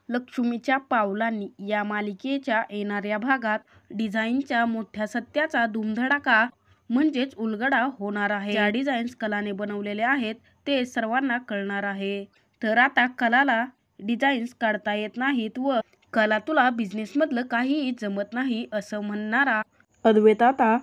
लक्ष्मीच्या पावलांनी या मालिकेच्या येणाऱ्या भागात डिझाईनच्या मोठ्या सत्याचा धूमधडाका म्हणजेच उलगडा होणार आहे। ज्या डिझाईन्स कलाने बनवलेले आहेत ते सर्वांना कळणार आहे। तर आता कलाला डिझाईन्स काढता येत नाहीत व कला तुला बिझनेस मधलं काहीही जमत नाही असं म्हणणारा अद्वैत आता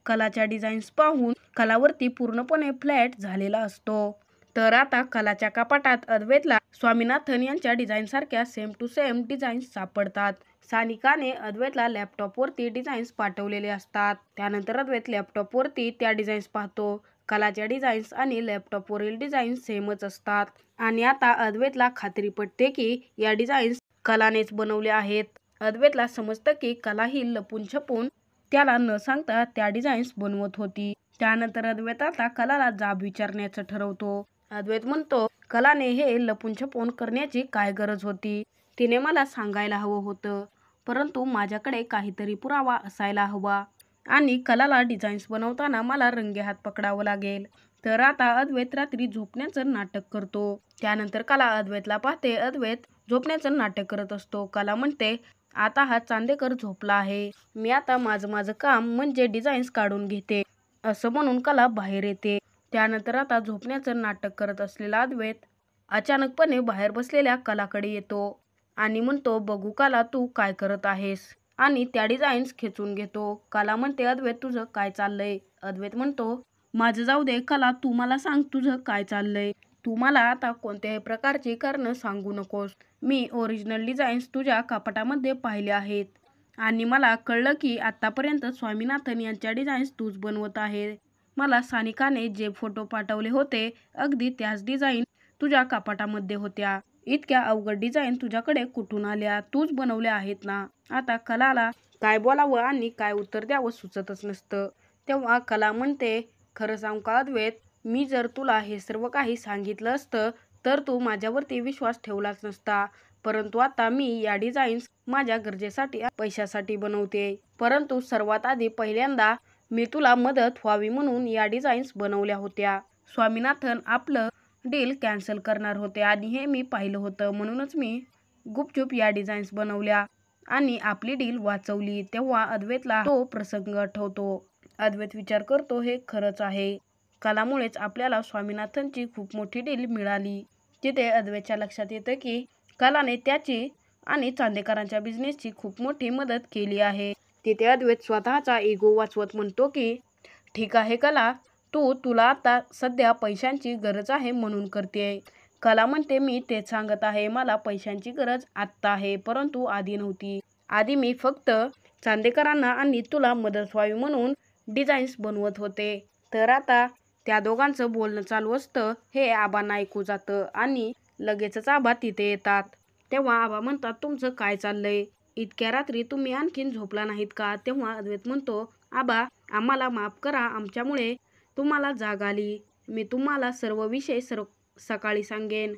कलाच्या डिझाईन्स पाहून कलावरती पूर्णपणे फ्लॅट झालेला असतो। तर आता कलाच्या कपाटात अद्वैतला स्वामीनाथन यांच्या डिझाईन सारख्या सेम टू सेम डिझाईन्स सापडतात। सानिकाने अद्वैतला लॅपटॉपवरती डिझाईन्स पाठवलेले असतात। त्यानंतर अद्वैत लॅपटॉपवरती त्या डिझाईन्स पाहतो। कलाच्या डिझाईन्स आणि लॅपटॉपवरील डिझाईन्स सेमच असतात आणि आता अद्वैतला खात्री पटते की या डिझाईन्स कलानेच बनवल्या आहेत। अद्वैतला समजतं की कला ही लपून छपून त्याला न सांगता त्या डिझाईन्स बनवत होती। त्यानंतर अद्वैत आता कलाला जाब विचारण्याचं ठरवतो। अद्वैत म्हणतो, कलाने हे लपून छपून करण्याची काय गरज होती? तिने मला सांगायला हवं होतं, परंतु माझ्याकडे काहीतरी पुरावा असायला हवा आणि कलाला डिझाईन्स बनवताना मला रंगेहात पकडावं लागेल। तर आता अद्वैत रात्री झोपण्याचं नाटक करतो। त्यानंतर कला अद्वैतला पाहते। अद्वैत झोपण्याचं नाटक करत असतो। कला म्हणते, आता हा चांदेकर झोपला आहे, मी आता माझं काम म्हणजे डिझाईन्स काढून घेते असं म्हणून कला बाहेर येते। त्यानंतर आता झोपण्याचं नाटक करत असलेला अद्वैत अचानकपणे बाहेर बसलेल्या कलाकडे येतो आणि म्हणतो, बघू कला तू काय करत आहेस, आणि त्या डिझाईन्स खेचून घेतो। कला म्हणते, अद्वैत तुझं काय चाललंय? अद्वैत म्हणतो, माझं जाऊ दे कला, तू मला सांग तुझं काय चाललंय। तू मला आता कोणत्याही प्रकारची कारणं सांगू नकोस। मी ओरिजिनल डिझाईन्स तुझ्या कपाटामध्ये पाहिले आहेत आणि मला कळलं की आतापर्यंत स्वामीनाथन यांच्या डिझाईन्स तूच बनवत आहे। मला सानिकाने जे फोटो पाठवले होते अगदी त्याच डिझाईन तुझ्या कपाटामध्ये होत्या। इतक्या अवघड डिझाईन तुझ्याकडे कुठून आल्या? तूच बनवल्या आहेत ना? आता कलाला काय बोलावं आणि काय उत्तर द्यावं सुचतच नसतं। तेव्हा कला म्हणते, खरं सांगू का अद्वैत, मी जर तुला हे सर्व काही सांगितलं असतं तर तू माझ्यावरती विश्वास ठेवलाच नसता। परंतु आता मी या डिझाईन्स माझ्या गरजेसाठी पैशासाठी बनवते, परंतु सर्वात आधी पहिल्यांदा मी तुला मदत व्हावी म्हणून या डिझाईन्स बनवल्या होत्या। स्वामीनाथन आपलं डील कॅन्सल करणार होते आणि हे मी पाहिलं होतं, म्हणूनच मी गुपचूप या डिझाईन्स बनवल्या आणि आपली डील वाचवली। तेव्हा अद्वैतला तो प्रसंग आठवतो। अद्वैत विचार करतो, हे खरंच आहे, कलामुळेच आपल्याला स्वामीनाथनची खूप मोठी डील मिळाली। तिथे अद्वैतच्या लक्षात येतं की कलाने त्याची आणि चांदेकरांच्या बिझनेसची खूप मोठी मदत केली आहे। तिथे अद्वैत स्वतःचा इगो वाचवत म्हणतो की ठीक आहे कला, तुला आता सध्या पैशांची गरज आहे म्हणून करतेय। कला म्हणते, मी तेच सांगत आहे, मला पैशांची गरज आत्ता आहे, परंतु आधी नव्हती। आधी मी फक्त चांदेकरांना आणि तुला मदत व्हावी म्हणून डिझाईन्स बनवत होते। तर आता त्या दोघांचं बोलणं चालू असतं, हे आबांना ऐकू जातं आणि लगेचच आबा तिथे येतात। तेव्हा आबा म्हणतात, तुमचं काय चाललंय? इतक्या रात्री तुम्ही आणखीन झोपला नाहीत का? तेव्हा अद्वैत म्हणतो, आबा आम्हाला माफ करा, आमच्यामुळे तुम्हाला जाग आली, मी तुम्हाला सर्व विषय सकाळी सांगेन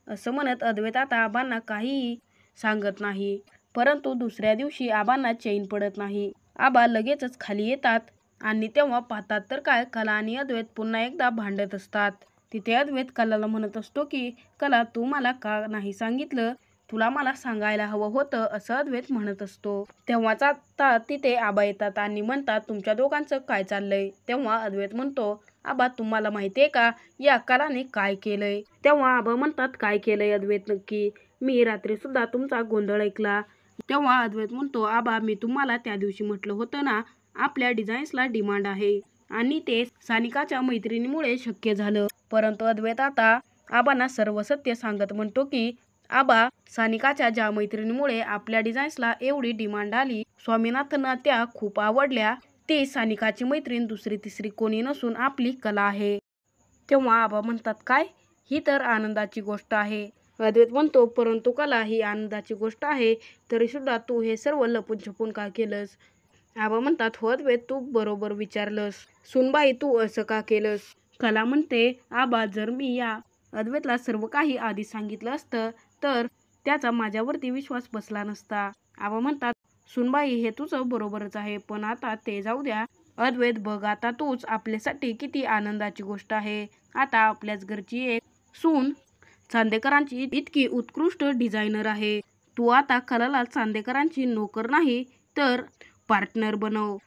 असं म्हणत अद्वैत आता आबांना काहीही सांगत नाही। परंतु दुसऱ्या दिवशी आबांना चैन पडत नाही। आबा लगेचच खाली येतात आणि तेव्हा पाहतात तर काय, कला आणि अद्वैत पुन्हा एकदा भांडत असतात। तिथे अद्वैत कलाला म्हणत असतो की कला, तू मला का नाही सांगितलं? तुला मला सांगायला हवं होतं असं अद्वैत म्हणत असतो। तेव्हाच आता तिथे आबा येतात आणि म्हणतात, तुमच्या दोघांचं काय चाललंय? तेव्हा अद्वैत म्हणतो, आबा तुम्हाला माहितीये का या कलाने काय केलंय? तेव्हा आबा म्हणतात, काय केलंय अद्वैत नक्की? मी रात्री सुद्धा तुमचा गोंधळ ऐकला। तेव्हा अद्वैत म्हणतो, आबा मी तुम्हाला त्या दिवशी म्हटलं होतं ना, आपल्या डिझाईन्सला डिमांड आहे आणि ते सानिकाच्या मैत्रिणीमुळे शक्य झालं। परंतु अद्वैत आता आबांना सर्व सत्य सांगत म्हणतो की आबा, सानिकाच्या ज्या मैत्रिणीमुळे आपल्या डिझाईन्सला एवढी डिमांड आली, स्वामीनाथनना त्या खूप आवडल्या, ती सानिकाची मैत्रीण दुसरी तिसरी कोणी नसून आपली कला आहे। तेव्हा आबा म्हणतात, काय? ही तर आनंदाची गोष्ट आहे। अद्वैत म्हणतो, परंतु कला, ही आनंदाची गोष्ट आहे तरी सुद्धा तू हे सर्व लपून छपून का केलंस? आबा म्हणतात, हो अद्वैत, तू बरोबर विचारलंस, सुनबाई तू असं का केलंस? कला म्हणते, आबा जर मी या अद्वैतला सर्व काही आधी सांगितलं असतं तर त्याचा माझ्यावरती विश्वास बसला नसता। आबा म्हणतात, सुनबाई हे तुझं बरोबरच आहे, पण आता ते जाऊ द्या। अद्वैत बघ, आता तूच आपल्यासाठी किती आनंदाची गोष्ट आहे। आता आपल्याच घरची एक सून चांदेकरांची इतकी उत्कृष्ट डिझायनर आहे तू आता कलाला चांदेकरांची नोकर नाही तर पार्टनर बनव.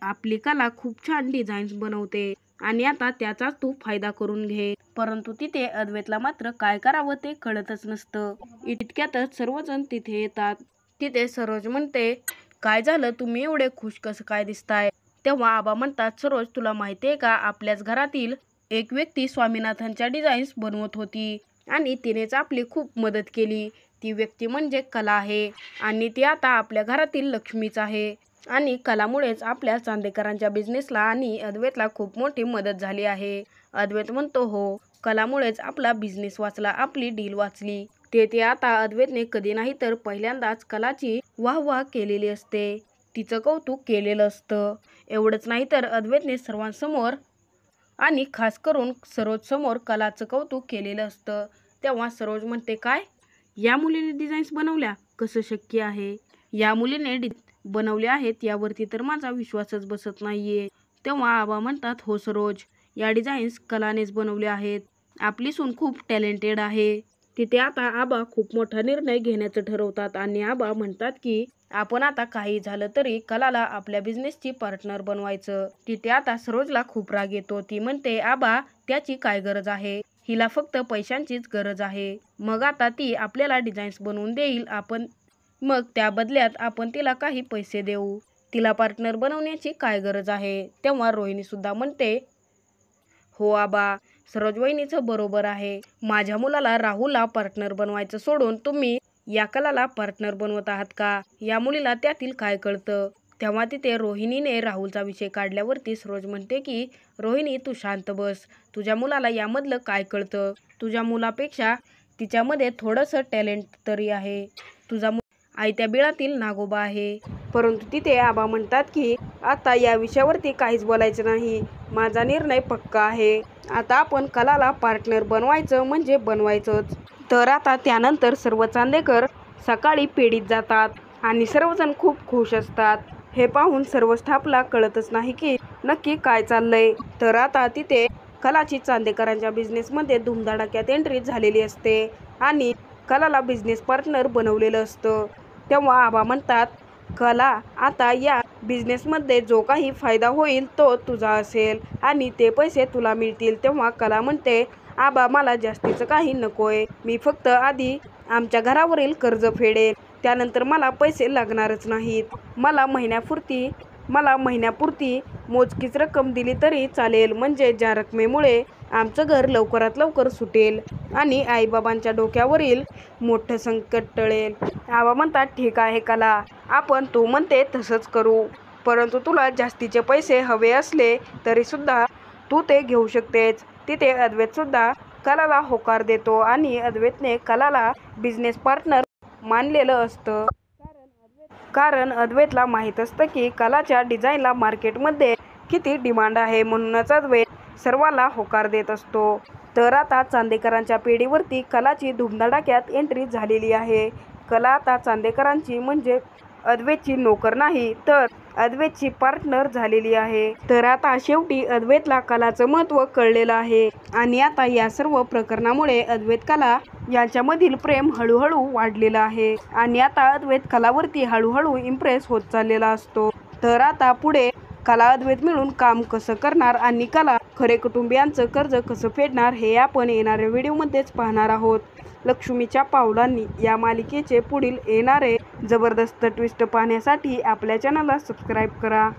आपली कला खूप छान डिझाईन्स बनवते आणि आता त्याचाच तू फायदा करून घे. परंतु तिथे अद्वैतला मात्र काय करावं ते कळतच नसतं. इतक्यातच सर्वजण तिथे येतात. तिथे सरोज म्हणते, काय झालं, तुम्ही एवढे खुश कसं काय दिसताय? तेव्हा आबा म्हणतात, सरोज तुला माहितीये का, आपल्याच घरातील एक व्यक्ती स्वामीनाथनच्या डिझाईन्स बनवत होती आणि तिनेच आपली खूप मदत केली. ती व्यक्ती म्हणजे कला आहे आणि ती आता आपल्या घरातील लक्ष्मीच आहे आणि कलामुळेच आपल्या चांदेकरांच्या बिझनेसला आणि अद्वैतला खूप मोठी मदत झाली आहे. अद्वैत म्हणतो, हो, कलामुळेच आपला बिझनेस वाचला, आपली डील वाचली. ते आता अद्वैतने कधी नाही तर पहिल्यांदाच कलाची वाहवाह केलेली असते, तिचं कौतुक केलेलं असतं. एवढंच नाही तर अद्वैतने सर्वांसमोर आणि खास करून सरोज समोर कलाचं कौतुक केलेलं असतं. तेव्हा सरोज म्हणते, काय, या मुलीने डिझाईन्स बनवल्या, कसं शक्य आहे? या मुलीने बनवल्या आहेत यावरती तर माझा विश्वासच बसत नाहीये. तेव्हा आबा म्हणतात, हो सरोज, या डिझाईन्स कलानेच बनवल्या आहेत. आपली सून खूप टॅलेंटेड आहे. तिथे आता आबा खूप मोठा निर्णय घेण्याचं ठरवतात आणि आबा म्हणतात की आपण आता काही झालं तरी कलाला आपल्या बिझनेसची पार्टनर बनवायचं. तिथे आता सरोजला खूप राग येतो. ती म्हणते, आबा, त्याची काय गरज आहे? हिला फक्त पैशांचीच गरज आहे. मग आता ती आपल्याला डिझाईन्स बनवून देईल, मग त्या बदल्यात आपण तिला काही पैसे देऊ. तिला पार्टनर बनवण्याची काय गरज आहे? तेव्हा रोहिणी सुद्धा म्हणते, हो आबा, सरोज वहिनीचं बरोबर आहे. माझ्या मुलाला राहुलला पार्टनर बनवायचं सोडून तुम्ही या कलाला पार्टनर बनवत आहात का? या मुलीला त्यातील काय कळतं? तेव्हा तिथे रोहिणीने राहुलचा विषय काढल्यावरती सरोज म्हणते की रोहिणी, तू शांत बस. तुझ्या मुलाला यामधलं काय कळतं? तुझ्या मुलापेक्षा तिच्यामध्ये थोडंसं टॅलेंट तरी आहे. तुझा आयत्या बिळातील नागोबा आहे. परंतु तिथे आबा म्हणतात की आता या विषयावरती काहीच बोलायचं नाही. माझा निर्णय पक्का आहे. आता आपण कलाला पार्टनर बनवायचं म्हणजे बनवायचंच. तर आता त्यानंतर सर्व चांदेकर सकाळी पेढीत जातात आणि सर्वजण खूप खुश असतात. हे पाहून सर्व स्टाफला कळतच नाही की नक्की काय चाललंय. तर आता तिथे कलाची चांदेकरांच्या बिझनेसमध्ये धुमधडाक्यात एंट्री झालेली असते आणि कलाला बिझनेस पार्टनर बनवलेलं असतं. तेव्हा आबा म्हणतात, कला, आता या बिझनेसमध्ये जो काही फायदा होईल तो तुझा असेल आणि ते पैसे तुला मिळतील. तेव्हा कला म्हणते, आबा, मला जास्तीचं काही नकोय. मी फक्त आधी आमच्या घरावरील कर्ज फेडेल, त्यानंतर मला पैसे लागणारच नाहीत. मला महिन्यापुरती मोजकीच रक्कम दिली तरी चालेल, म्हणजे ज्या रकमेमुळे आमचं घर लवकरात लवकर सुटेल आणि आईबाबांच्या डोक्यावरील मोठं संकट टळेल. आबा म्हणतात, ठीक आहे कला, आपण तू म्हणते तसंच करू. परंतु तुला जास्तीचे पैसे हवे असले तरी सुद्धा तू ते घेऊ शकतेस. तिथे अद्वैत सुद्धा कलाला होकार देतो आणि अद्वैतने कलाला बिझनेस पार्टनर मानलेलं असतं. कारण अद्वैतला माहीत असतं की कलाच्या डिझाईनला मार्केटमध्ये किती डिमांड आहे. म्हणूनच अद्वैत सर्वाला होकार देत असतो. तर आता चांदेकरांच्या पेढीवरती कलाची धुमधडाक्यात एंट्री झालेली आहे. कला आता चांदेकरांची म्हणजे अद्वैतची नोकर नाही तर अद्वैतची पार्टनर झालेली आहे. तर आता शेवटी अद्वैतला कलाचं महत्त्व कळलेलं आहे आणि आता या सर्व प्रकरणामुळे अद्वैत कला यांच्यामधील प्रेम हळूहळू वाढलेलं आहे आणि आता अद्वैत कलावरती हळूहळू इम्प्रेस होत चाललेला असतो. तर आता पुढे कला अद्वैत मिळून काम कसं करणार आणि कला खरे कुटुंबियांचं कर्ज कसं फेडणार हे आपण येणाऱ्या व्हिडिओमध्येच पाहणार आहोत. लक्ष्मीच्या पावलांनी या मालिकेचे पुढील येणारे जबरदस्त ट्विस्ट पाहण्यासाठी आपल्या चॅनलला सबस्क्राईब करा.